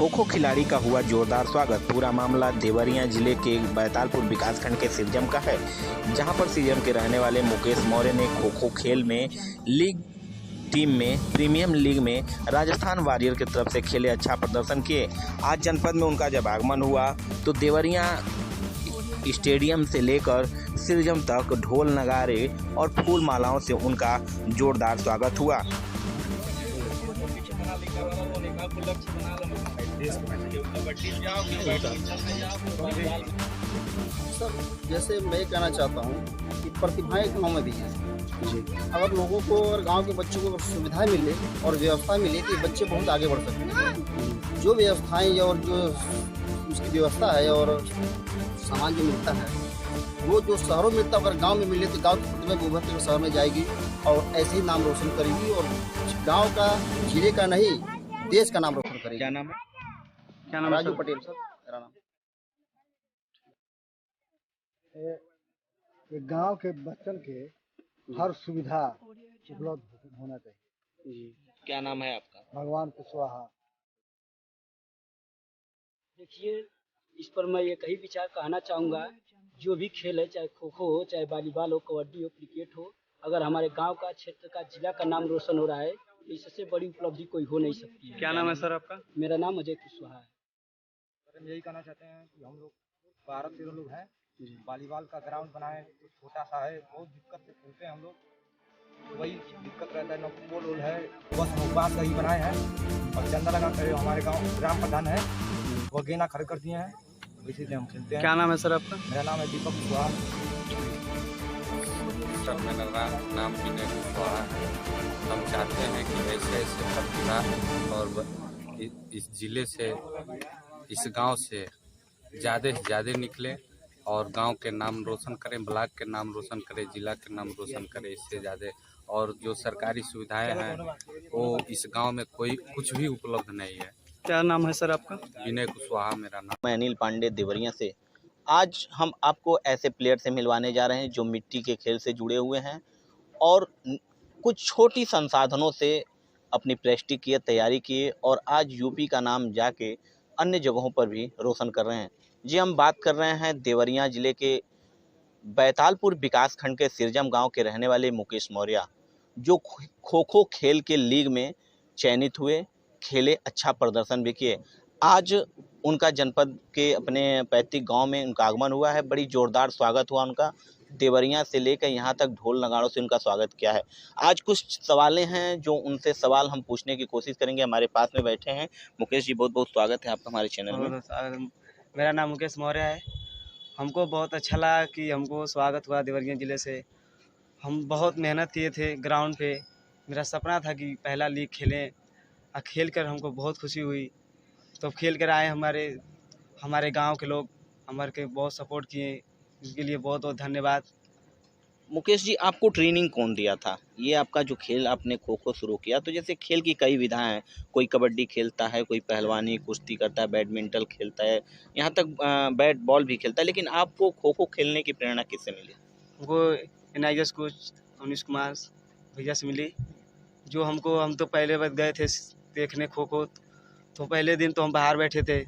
खो खो खिलाड़ी का हुआ जोरदार स्वागत। पूरा मामला देवरिया जिले के बैतालपुर विकासखंड के सिरजम का है, जहां पर सिरजम के रहने वाले मुकेश मौर्य ने खो खो खेल में लीग टीम में प्रीमियम लीग में राजस्थान वॉरियर की तरफ से खेले, अच्छा प्रदर्शन किए। आज जनपद में उनका जब आगमन हुआ तो देवरिया स्टेडियम से लेकर सिरजम तक ढोल नगारे और फूल मालाओं से उनका जोरदार स्वागत हुआ। सर, जैसे मैं ये कहना चाहता हूँ कि प्रतिभाएं गाँव में भी हैं जी। अगर लोगों को और गांव के बच्चों को सुविधाएं मिले और व्यवस्था मिले तो बच्चे बहुत आगे बढ़ सकते हैं। जो व्यवस्थाएं और जो उसकी व्यवस्था है और सामान जो मिलता है वो जो शहरों में मिलता है, अगर गांव में मिले तो गांव की प्रतिभा उभर कर शहर में जाएगी और ऐसे ही नाम रोशन करेगी और गांव का, जिले का नहीं देश का नाम रोशन करेगी। क्या नाम है? राजू पटेल सर मेरा नाम। गांव के बच्चन के हर सुविधा उपलब्ध होना चाहिए जी। क्या नाम है आपका? भगवान कुशवाहा। देखिए, इस पर मैं ये कई विचार कहना चाहूँगा। जो भी खेल है, चाहे खो खो हो, चाहे वॉलीबॉल हो, कबड्डी हो, क्रिकेट हो, अगर हमारे गांव का, क्षेत्र का, जिला का नाम रोशन हो रहा है तो इससे बड़ी उपलब्धि कोई हो नहीं सकती है। क्या नाम है सर आपका? मेरा नाम अजय कुशवाहा है। हम यही कहना चाहते हैं कि हम लोग 12-13 लोग हैं, वॉलीबॉल का ग्राउंड बनाए तो छोटा सा है, बहुत दिक्कत से खेलते हैं हम लोग, वही दिक्कत रहता है। न पोल वोल है, बस हम बांस का ही बनाए हैं और चंदा लगा कर हमारे गांव ग्राम प्रधान है वो गेना खड़े कर दिए हैं, इसीलिए हम खेलते हैं। क्या नाम है सर आपका? मेरा नाम है दीपक कुशवाहा। सर मेरा नाम विनय कुशवाहा है। हम चाहते हैं कि ऐसे ऐसे प्रतिभा और इस जिले से, इस गांव से ज़्यादा से ज़्यादा निकले और गांव के नाम रोशन करें, ब्लॉक के नाम रोशन करें, जिला के नाम रोशन करें, इससे ज़्यादा। और जो सरकारी सुविधाएं हैं वो इस गांव में कोई कुछ भी उपलब्ध नहीं है। क्या नाम है सर आपका? विनय कुशवाहा मेरा नाम। मैं अनिल पांडे देवरिया से। आज हम आपको ऐसे प्लेयर से मिलवाने जा रहे हैं जो मिट्टी के खेल से जुड़े हुए हैं और कुछ छोटी संसाधनों से अपनी प्रैक्टिस किए, तैयारी किए और आज यूपी का नाम जाके अन्य जगहों पर भी रोशन कर रहे हैं। जी, हम बात कर रहे हैं देवरिया जिले के बैतालपुर विकासखंड के सिरजम गांव के रहने वाले मुकेश मौर्य, जो खो खो खेल के लीग में चयनित हुए, खेले, अच्छा प्रदर्शन भी किए। आज उनका जनपद के अपने पैतृक गांव में उनका आगमन हुआ है, बड़ी जोरदार स्वागत हुआ उनका। देवरिया से लेकर यहां तक ढोल नगाड़ों से उनका स्वागत किया है। आज कुछ सवालें हैं जो उनसे सवाल हम पूछने की कोशिश करेंगे। हमारे पास में बैठे हैं मुकेश जी, बहुत बहुत स्वागत है आपका हमारे चैनल में। मेरा नाम मुकेश मौर्य है। हमको बहुत अच्छा लगा कि हमको स्वागत हुआ देवरिया जिले से। हम बहुत मेहनत किए थे ग्राउंड पे। मेरा सपना था कि पहला लीग खेलें और खेल कर हमको बहुत खुशी हुई। तो खेल कर आए हमारे गांव के लोग हमारे के बहुत सपोर्ट किए, इसके लिए बहुत बहुत धन्यवाद। मुकेश जी, आपको ट्रेनिंग कौन दिया था? ये आपका जो खेल आपने खो खो शुरू किया, तो जैसे खेल की कई विधाएं हैं, कोई कबड्डी खेलता है, कोई पहलवानी कुश्ती करता है, बैडमिंटन खेलता है, यहाँ तक बैट बॉल भी खेलता है, लेकिन आपको खो खो खेलने की प्रेरणा किससे मिली? वो NIS कोच अनिश कुमार भैया से मिली। जो हम तो पहले बार गए थे देखने खो खो, तो पहले दिन तो हम बाहर बैठे थे।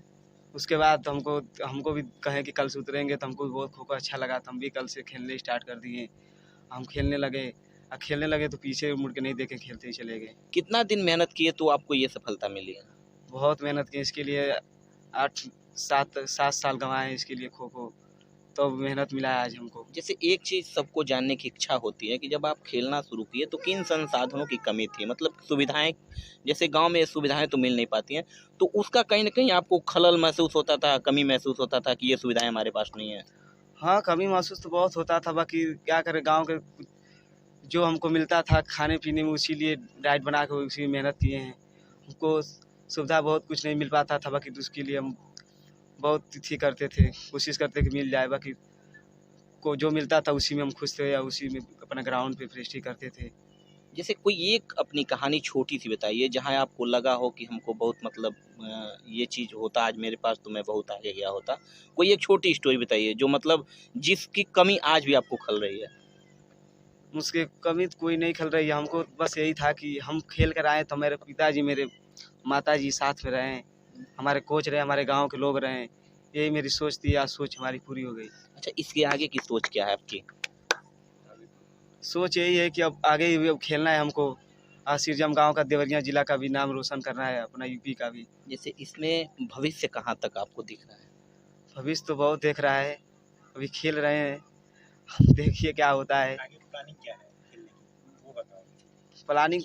उसके बाद हमको भी कहे कि कल से उतरेंगे, तो हमको भी बहुत खो खो अच्छा लगा, तो हम भी कल से खेलने स्टार्ट कर दिए। हम खेलने लगे तो पीछे मुड़ के नहीं देखे, खेलते ही चले गए। कितना दिन मेहनत किए तो आपको ये सफलता मिली? बहुत मेहनत की इसके लिए, 7 साल गंवाए हैं इसके लिए खो खो, तो मेहनत मिला है आज हमको। जैसे एक चीज़ सबको जानने की इच्छा होती है कि जब आप खेलना शुरू किए तो किन संसाधनों की कमी थी? मतलब सुविधाएं, जैसे गांव में सुविधाएं तो मिल नहीं पाती हैं, तो उसका कहीं ना कहीं आपको खलल महसूस होता था, कमी महसूस होता था कि ये सुविधाएं हमारे पास नहीं है? हाँ, कमी महसूस तो बहुत होता था, बाकी क्या करें, गांव के जो हमको मिलता था खाने पीने में, उसी लिए डाइट बना के उसी मेहनत किए हैं। हमको सुविधा बहुत कुछ नहीं मिल पाता था, बाकी तो उसके लिए हम बहुत थी करते थे, कोशिश करते कि मिल जाए। बाकी को जो मिलता था उसी में हम खुश थे या उसी में अपना ग्राउंड पे प्रैक्टिस करते थे। जैसे कोई एक अपनी कहानी छोटी सी बताइए जहां आपको लगा हो कि हमको बहुत मतलब ये चीज़ होता आज मेरे पास तो मैं बहुत आगे गया होता। कोई एक छोटी स्टोरी बताइए जो मतलब जिसकी कमी आज भी आपको खल रही है। उसके कमी तो कोई नहीं खल रही है, हमको बस यही था कि हम खेल कर आए तो मेरे पिताजी मेरे माताजी साथ में रहें, हमारे कोच रहे, हमारे गांव के लोग रहे। यही मेरी सोच थी, आज सोच हमारी पूरी हो गई। अच्छा, इसके आगे की सोच क्या है आपकी? सोच यही है कि अब आगे भी अब खेलना है हमको। आज सिरजम गांव का, देवरिया जिला का भी नाम रोशन करना है, अपना यूपी का भी। जैसे इसमें भविष्य कहाँ तक आपको दिख रहा है? भविष्य तो बहुत देख रहा है, अभी खेल रहे हैं, देखिए क्या होता है। प्लानिंग क्या है खेलने की, वो बताओ। प्लानिंग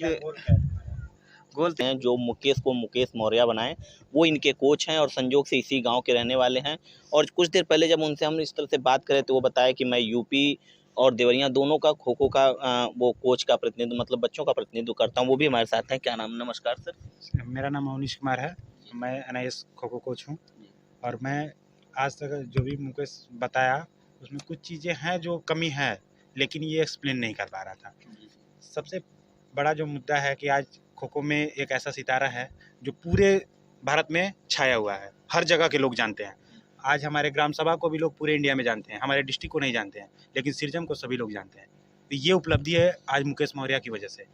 गोल हैं जो मुकेश मौर्य बनाए, वो इनके कोच हैं और संजोग से इसी गांव के रहने वाले हैं। और कुछ देर पहले जब उनसे हम इस तरह से बात करें तो वो बताया कि मैं यूपी और देवरिया दोनों का खो-खो का वो कोच का प्रतिनिधित्व, मतलब बच्चों का प्रतिनिधित्व करता हूँ। वो भी हमारे साथ हैं। क्या नाम? नमस्कार सर। मेरा नाम अवनीश कुमार है, मैं NIS खो-खो कोच हूँ। और मैं आज तक जो भी मुकेश बताया उसमें कुछ चीज़ें हैं जो कमी है, लेकिन ये एक्सप्लेन नहीं कर पा रहा था। सबसे बड़ा जो मुद्दा है कि आज खो-खो में एक ऐसा सितारा है जो पूरे भारत में छाया हुआ है, हर जगह के लोग जानते हैं। आज हमारे ग्राम सभा को भी लोग पूरे इंडिया में जानते हैं, हमारे डिस्ट्रिक्ट को नहीं जानते हैं, लेकिन सिरजम को सभी लोग जानते हैं। तो ये उपलब्धि है आज मुकेश मौर्य की वजह से।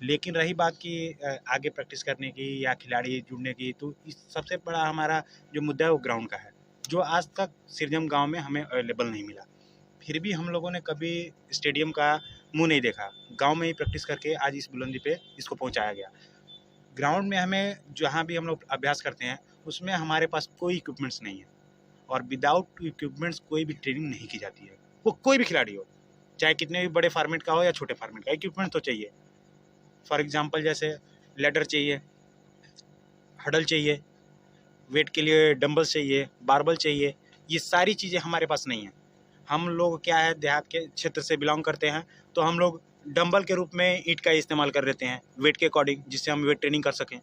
लेकिन रही बात कि आगे प्रैक्टिस करने की या खिलाड़ी जुड़ने की, तो इस सबसे बड़ा हमारा जो मुद्दा है वो ग्राउंड का है, जो आज तक सिरजम गाँव में हमें अवेलेबल नहीं मिला। फिर भी हम लोगों ने कभी स्टेडियम का मुंह नहीं देखा, गांव में ही प्रैक्टिस करके आज इस बुलंदी पे इसको पहुंचाया गया। ग्राउंड में हमें जहां भी हम लोग अभ्यास करते हैं उसमें हमारे पास कोई इक्विपमेंट्स नहीं है, और विदाउट इक्विपमेंट्स कोई भी ट्रेनिंग नहीं की जाती है। वो कोई भी खिलाड़ी हो, चाहे कितने भी बड़े फॉर्मेट का हो या छोटे फॉर्मेट का, इक्विपमेंट तो चाहिए। फॉर एग्जाम्पल जैसे लैडर चाहिए, हडल चाहिए, वेट के लिए डंबल्स चाहिए, बारबल चाहिए। ये सारी चीज़ें हमारे पास नहीं है। हम लोग क्या है, देहात के क्षेत्र से बिलोंग करते हैं, तो हम लोग डंबल के रूप में ईंट का इस्तेमाल कर लेते हैं वेट के अकॉर्डिंग, जिससे हम वेट ट्रेनिंग कर सकें।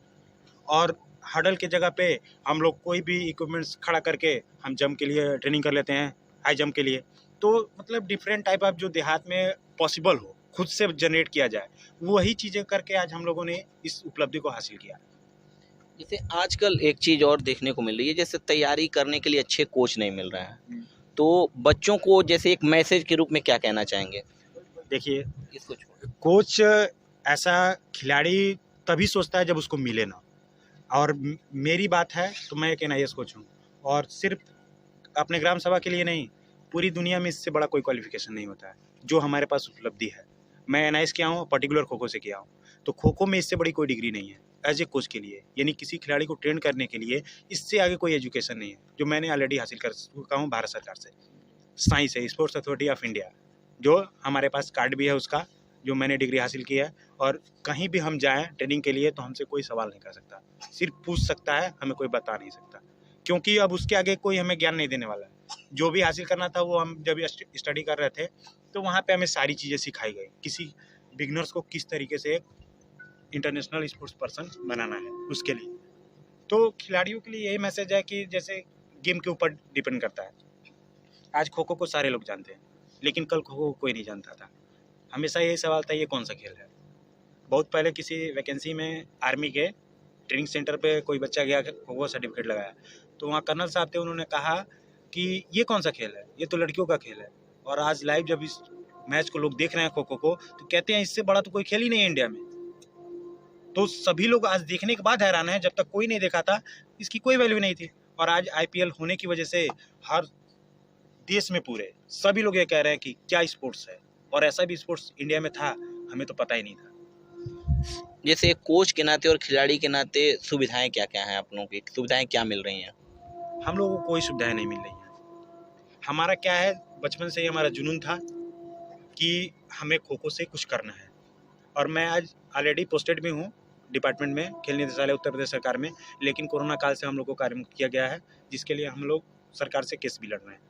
और हडल के जगह पे हम लोग कोई भी इक्विपमेंट्स खड़ा करके हम जंप के लिए ट्रेनिंग कर लेते हैं, हाई जंप के लिए। तो मतलब डिफरेंट टाइप ऑफ जो देहात में पॉसिबल हो, खुद से जनरेट किया जाए, वही चीज़ें करके आज हम लोगों ने इस उपलब्धि को हासिल किया। जैसे आजकल एक चीज़ और देखने को मिल रही है, जैसे तैयारी करने के लिए अच्छे कोच नहीं मिल रहे हैं, तो बच्चों को जैसे एक मैसेज के रूप में क्या कहना चाहेंगे? देखिए, इसको छोड़। कोच ऐसा खिलाड़ी तभी सोचता है जब उसको मिले ना। और मेरी बात है तो मैं एक NIS कोच हूँ, और सिर्फ अपने ग्राम सभा के लिए नहीं, पूरी दुनिया में इससे बड़ा कोई क्वालिफिकेशन नहीं होता है जो हमारे पास उपलब्धि है। मैं NIS किया हूँ, पर्टिकुलर खो-खो से किया हूँ, तो खो-खो में इससे बड़ी कोई डिग्री नहीं है एज ए कोच के लिए, यानी किसी खिलाड़ी को ट्रेन करने के लिए इससे आगे कोई एजुकेशन नहीं है, जो मैंने ऑलरेडी हासिल कर चुका हूँ भारत सरकार से, साइंस है, स्पोर्ट्स अथॉरिटी ऑफ इंडिया, जो हमारे पास कार्ड भी है उसका, जो मैंने डिग्री हासिल की है। और कहीं भी हम जाएं ट्रेनिंग के लिए तो हमसे कोई सवाल नहीं कर सकता, सिर्फ पूछ सकता है, हमें कोई बता नहीं सकता, क्योंकि अब उसके आगे कोई हमें ज्ञान नहीं देने वाला है। जो भी हासिल करना था वो हम जब स्टडी कर रहे थे तो वहाँ पे हमें सारी चीज़ें सिखाई गई, किसी बिगनर्स को किस तरीके से एक इंटरनेशनल स्पोर्ट्स पर्सन बनाना है उसके लिए। तो खिलाड़ियों के लिए यही मैसेज है कि जैसे गेम के ऊपर डिपेंड करता है। आज खो-खो को सारे लोग जानते हैं, लेकिन कल खो-खो कोई नहीं जानता था। हमेशा यही सवाल था, ये कौन सा खेल है। बहुत पहले किसी वैकेंसी में आर्मी के ट्रेनिंग सेंटर पे कोई बच्चा गया, खो-खो सर्टिफिकेट लगाया, तो वहाँ कर्नल साहब थे, उन्होंने कहा कि ये कौन सा खेल है, ये तो लड़कियों का खेल है। और आज लाइव जब इस मैच को लोग देख रहे हैं खो-खो को, तो कहते हैं इससे बड़ा तो कोई खेल ही नहीं है इंडिया में। तो सभी लोग आज देखने के बाद हैरान हैं, जब तक कोई नहीं देखा था इसकी कोई वैल्यू नहीं थी। और आज IPL होने की वजह से हर देश में पूरे सभी लोग ये कह रहे हैं कि क्या स्पोर्ट्स है, और ऐसा भी स्पोर्ट्स इंडिया में था, हमें तो पता ही नहीं था। जैसे एक कोच के नाते और खिलाड़ी के नाते सुविधाएं क्या क्या हैं, आप लोगों की सुविधाएं क्या मिल रही हैं? हम लोगों को कोई सुविधाएं नहीं मिल रही हैं। हमारा क्या है, बचपन से ही हमारा जुनून था कि हमें खो-खो से कुछ करना है। और मैं आज ऑलरेडी पोस्टेड भी हूँ डिपार्टमेंट में, खेल निदेशालय उत्तर प्रदेश सरकार में, लेकिन कोरोना काल से हम लोग को कार्य मुक्त किया गया है, जिसके लिए हम लोग सरकार से केस भी लड़ रहे हैं।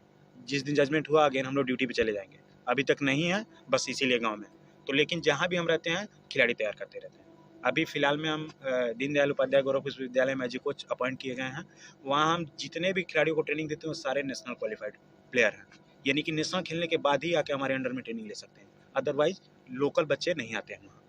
जिस दिन जजमेंट हुआ अगेन हम लोग ड्यूटी पे चले जाएंगे। अभी तक नहीं है, बस इसीलिए गांव में। तो लेकिन जहां भी हम रहते हैं खिलाड़ी तैयार करते रहते हैं। अभी फिलहाल में हम दीनदयाल उपाध्याय गौरव विश्वविद्यालय में एज ए कोच अपॉइंट किए गए हैं। वहाँ हम जितने भी खिलाड़ियों को ट्रेनिंग देते हैं वो सारे नेशनल क्वालिफाइड प्लेयर हैं, यानी कि नेशनल खेलने के बाद ही आके हमारे अंडर में ट्रेनिंग ले सकते हैं। अदरवाइज लोकल बच्चे नहीं आते हैं वहाँ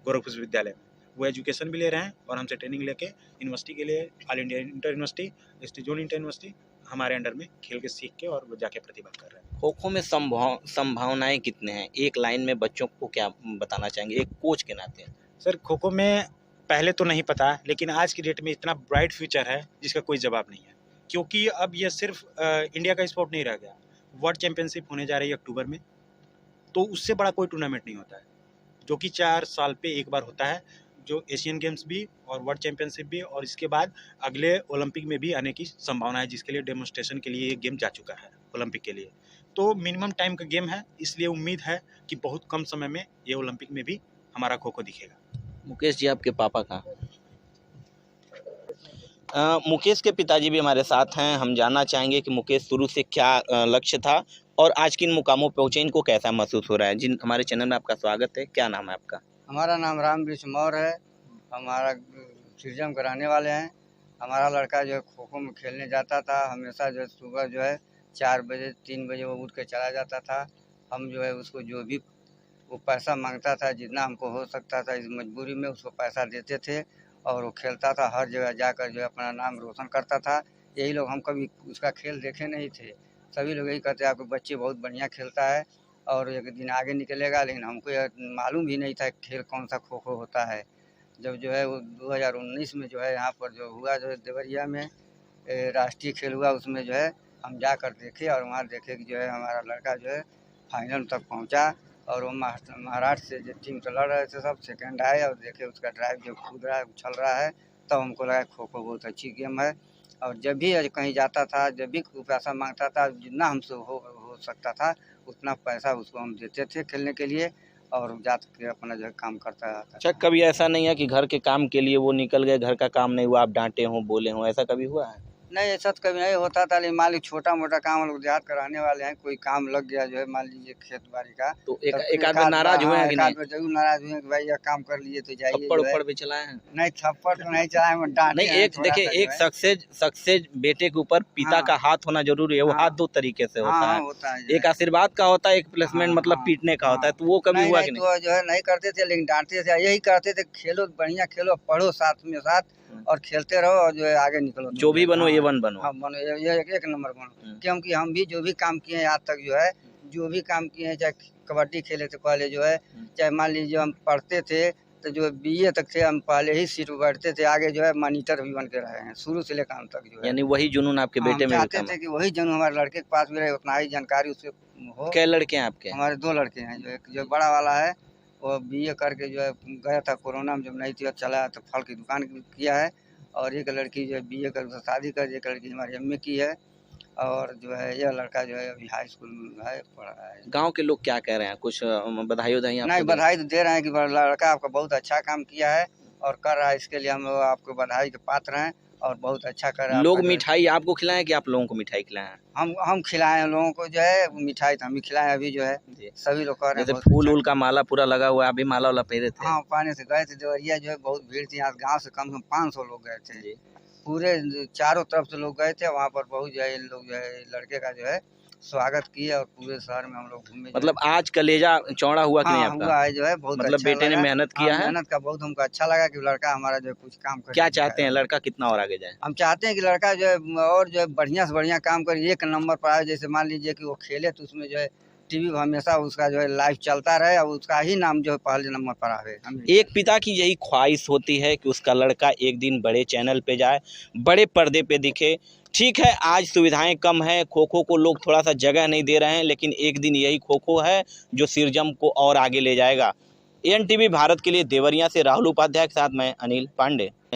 गौरव विश्वविद्यालय में। वो एजुकेशन भी ले रहे हैं और हमसे ट्रेनिंग लेके यूनिवर्सिटी के लिए all India inter university, district zone inter university हमारे अंडर में खेल के सीख के और वो जाके प्रतिभा कर रहे हैं। खो-खो में संभावनाएं कितने हैं? एक लाइन में बच्चों को क्या बताना चाहेंगे एक कोच के नाते? सर, खो-खो में पहले तो नहीं पता, लेकिन आज की डेट में इतना ब्राइट फ्यूचर है जिसका कोई जवाब नहीं है, क्योंकि अब ये सिर्फ इंडिया का स्पोर्ट नहीं रह गया। वर्ल्ड चैंपियनशिप होने जा रही है अक्टूबर में, तो उससे बड़ा कोई टूर्नामेंट नहीं होता है, जो कि 4 साल पे एक बार होता है, जो एशियन गेम्स भी और वर्ल्ड चैंपियनशिप भी, और इसके बाद अगले ओलंपिक में भी आने की संभावना है, जिसके लिए डेमोन्स्ट्रेशन के लिए ये गेम जा चुका है ओलंपिक के लिए। तो मिनिमम टाइम का गेम है, इसलिए उम्मीद है कि बहुत कम समय में ये ओलंपिक में भी हमारा खो खो दिखेगा। मुकेश जी, आपके पापा कहाँ? मुकेश के पिताजी भी हमारे साथ हैं। हम जानना चाहेंगे कि मुकेश शुरू से क्या लक्ष्य था और आज किन मुकामों पे पहुँचे, इनको कैसा महसूस हो रहा है। जिन हमारे चैनल में आपका स्वागत है। क्या नाम है आपका? हमारा नाम राम वृक्ष मौर्य है। हमारा सिरजम कराने वाले हैं। हमारा लड़का जो है खो खो में खेलने जाता था, हमेशा जो है सुबह जो है 4 बजे 3 बजे वो उठ के चला जाता था। हम जो है उसको जो भी वो पैसा मांगता था, जितना हमको हो सकता था, इस मजबूरी में उसको पैसा देते थे और वो खेलता था। हर जगह जाकर जो है अपना नाम रोशन करता था। यही लोग, हम कभी उसका खेल देखे नहीं थे, सभी लोग यही कहते हैं आपके बच्चे बहुत बढ़िया खेलता है और एक दिन आगे निकलेगा, लेकिन हमको यह मालूम भी नहीं था खेल कौन सा खो खो होता है। जब जो है वो 2019 में जो है यहाँ पर जो हुआ, जो है देवरिया में राष्ट्रीय खेल हुआ, उसमें जो है हम जाकर देखे और वहाँ देखे कि जो है हमारा लड़का जो है फाइनल तक पहुँचा और वो महाराष्ट्र से जो टीम से लड़ रहे थे सब सेकंड आए और देखे उसका ड्राइव जो कूद रहा है, उछल रहा है, तब हमको लगा खो खो बहुत अच्छी गेम है। और जब भी कहीं जाता था, जब भी पैसा मांगता था, जितना हमसे हो सकता था उतना पैसा उसको हम देते थे खेलने के लिए और जा के अपना जो है काम करता था। अच्छा, कभी ऐसा नहीं है कि घर के काम के लिए वो निकल गए, घर का काम नहीं हुआ, आप डांटे हों, बोले हों, ऐसा कभी हुआ है? नहीं, ऐसा तो कभी नहीं होता था, लेकिन मान लीजिए छोटा मोटा काम हम लोग देहात कराने वाले हैं, कोई काम लग गया जो है मान लीजिए खेत बाड़ी का, तो एक आध बार नाराज हुए हैं कि नहीं? जरूर नाराज हुए कि भाई यह काम कर लिए तो जाइए। थप्पड़ भी चलाए हैं? नहीं, थप्पड़ तो नहीं चलाए, डांटे नहीं। एक देखिए, एक सक्सेस बेटे के ऊपर पिता का हाथ होना जरूरी है। वो हाथ 2 तरीके से होता है, एक आशीर्वाद का होता है, एक प्लेसमेंट मतलब पीटने का होता है। तो वो कभी हुआ कि नहीं? तो जो है नहीं करते थे, लेकिन डांटते थे, यही करते थे, खेलो बढ़िया खेलो, पढ़ो साथ में साथ और खेलते रहो और जो है आगे निकलो, जो भी बनो A1 बनो। हाँ बनो, ये एक नंबर बनो। क्योंकि हम भी जो भी काम किए हैं आज तक जो है, जो भी काम किए हैं, चाहे कबड्डी खेले थे पहले जो है, चाहे मान लीजिए हम पढ़ते थे तो जो BA तक थे हम पहले ही सीट पर बैठते थे, आगे जो है मॉनिटर भी बन के रहे हैं शुरू से लेकर अंत तक जो है। यानी वही जुनून आपके बेटे में चाहते थे कि वही जुनून हमारे लड़के के पास भी रहे, उतना ही जानकारी उससे हो। क्या लड़के हैं आपके? हमारे 2 लड़के हैं, जो एक जो बड़ा वाला है वो BA करके जो है गया था, कोरोना में जब नहीं थी चला तो फल की दुकान किया है, और एक लड़की जो है BA कर शादी कर, एक लड़की हमारी MA की है, और जो है यह लड़का जो है अभी हाई स्कूल में है, पढ़ रहा है। गांव के लोग क्या कह रहे हैं? कुछ बधाई उधाई? नहीं, बधाई तो दे रहे हैं कि लड़का आपका बहुत अच्छा काम किया है और कर रहा है, इसके लिए हम लोग आपको बधाई के पात्र हैं और बहुत अच्छा कर रहा है। लोग मिठाई आपको खिलाएं कि आप लोगों को मिठाई खिलाएं? हम खिलाए हैं लोगों को, जो है मिठाई तो हम ही खिलाए अभी जो है, सभी लोग कह रहे हैं। जैसे फूल का माला पूरा लगा हुआ है, अभी माला वाला पहरे थे? हाँ, पाने से गए थे देवरिया, जो है बहुत भीड़ थी, यहाँ गाँव से कम 500 लोग गए थे, पूरे चारों तरफ से लोग गए थे। वहाँ पर बहुत जो है लोग जो है लड़के का जो है स्वागत किए और पूरे शहर में हम लोग घूमे। मतलब आज कलेजा चौड़ा हुआ कि नहीं आपका? हुआ है जो है, बहुत मतलब अच्छा बेटे ने मेहनत किया है? मेहनत का बहुत हमको अच्छा लगा कि लड़का हमारा जो है कुछ काम कर। क्या चाहते हैं लड़का कितना और आगे जाए? हम चाहते हैं कि लड़का जो है और जो है बढ़िया से बढ़िया काम करे, 1 नंबर पर आए। जैसे मान लीजिए कि वो खेले तो उसमें जो है टीवी हमेशा उसका जो है लाइव चलता रहे और उसका ही नाम जो है पहले नंबर पर आवे। एक पिता की यही ख्वाहिश होती है कि उसका लड़का एक दिन बड़े चैनल पे जाए, बड़े पर्दे पे दिखे। ठीक है, आज सुविधाएं कम है, खो खो को लोग थोड़ा सा जगह नहीं दे रहे हैं, लेकिन एक दिन यही खो खो है जो सिरजम को और आगे ले जाएगा। ANTV भारत के लिए देवरिया से राहुल उपाध्याय के साथ मैं अनिल पांडे।